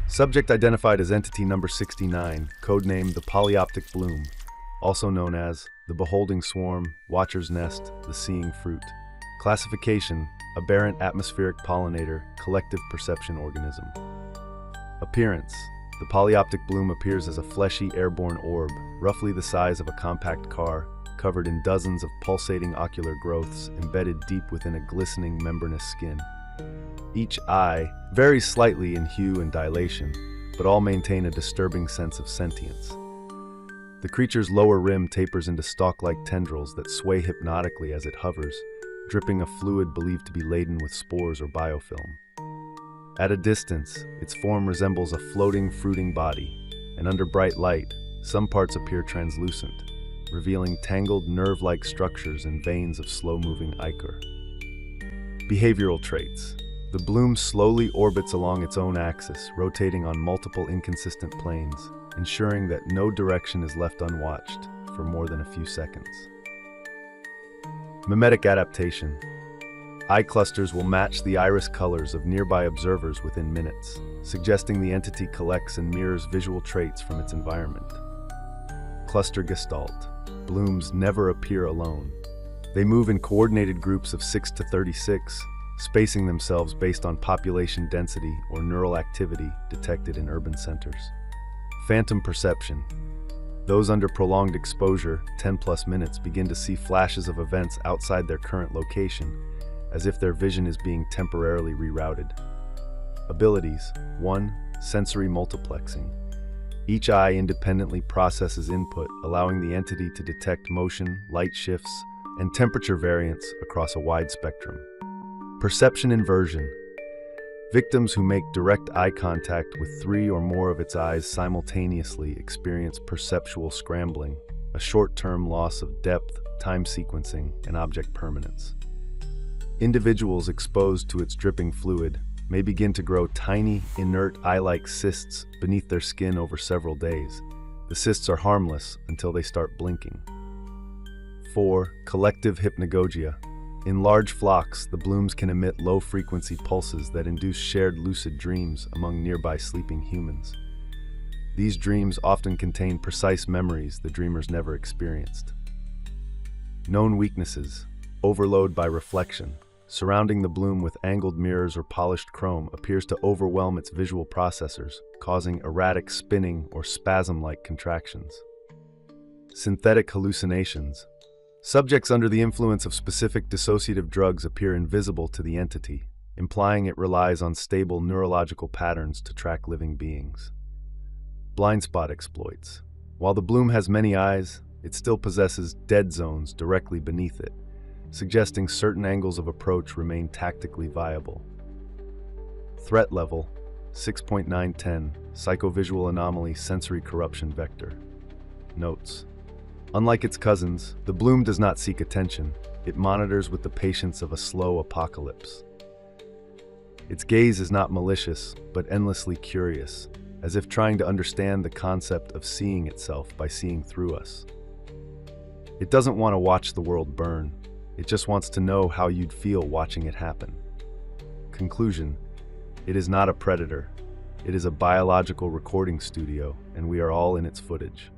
Subject identified as entity number 69, codenamed the Polyoptic Bloom, also known as the Beholding Swarm, Watcher's Nest, the Seeing Fruit. Classification: aberrant atmospheric pollinator, collective perception organism. Appearance: the Polyoptic Bloom appears as a fleshy airborne orb, roughly the size of a compact car, covered in dozens of pulsating ocular growths embedded deep within a glistening membranous skin. Each eye varies slightly in hue and dilation, but all maintain a disturbing sense of sentience. The creature's lower rim tapers into stalk-like tendrils that sway hypnotically as it hovers, dripping a fluid believed to be laden with spores or biofilm. At a distance, its form resembles a floating, fruiting body, and under bright light, some parts appear translucent, revealing tangled nerve-like structures and veins of slow-moving ichor. Behavioral traits: the bloom slowly orbits along its own axis, rotating on multiple inconsistent planes, ensuring that no direction is left unwatched for more than a few seconds. Mimetic adaptation: eye clusters will match the iris colors of nearby observers within minutes, suggesting the entity collects and mirrors visual traits from its environment. Cluster gestalt: blooms never appear alone. They move in coordinated groups of 6 to 36, spacing themselves based on population density or neural activity detected in urban centers. Phantom perception: those under prolonged exposure, 10+ minutes, begin to see flashes of events outside their current location, as if their vision is being temporarily rerouted. Abilities: 1. Sensory multiplexing. Each eye independently processes input, allowing the entity to detect motion, light shifts, and temperature variance across a wide spectrum. Perception inversion: victims who make direct eye contact with 3 or more of its eyes simultaneously experience perceptual scrambling, a short-term loss of depth, time sequencing, and object permanence. Individuals exposed to its dripping fluid may begin to grow tiny, inert eye-like cysts beneath their skin over several days. The cysts are harmless until they start blinking. 4. Collective hypnagogia. In large flocks, the blooms can emit low-frequency pulses that induce shared lucid dreams among nearby sleeping humans. These dreams often contain precise memories the dreamers never experienced. Known weaknesses: overload by reflection. Surrounding the bloom with angled mirrors or polished chrome appears to overwhelm its visual processors, causing erratic spinning or spasm-like contractions. Synthetic hallucinations: subjects under the influence of specific dissociative drugs appear invisible to the entity, implying it relies on stable neurological patterns to track living beings. Blind spot exploits: while the bloom has many eyes, it still possesses dead zones directly beneath it, suggesting certain angles of approach remain tactically viable. Threat level: 6.910, psychovisual anomaly, sensory corruption vector. Notes: unlike its cousins, the bloom does not seek attention. It monitors with the patience of a slow apocalypse. Its gaze is not malicious, but endlessly curious, as if trying to understand the concept of seeing itself by seeing through us. It doesn't want to watch the world burn. It just wants to know how you'd feel watching it happen. Conclusion: it is not a predator. It is a biological recording studio, and we are all in its footage.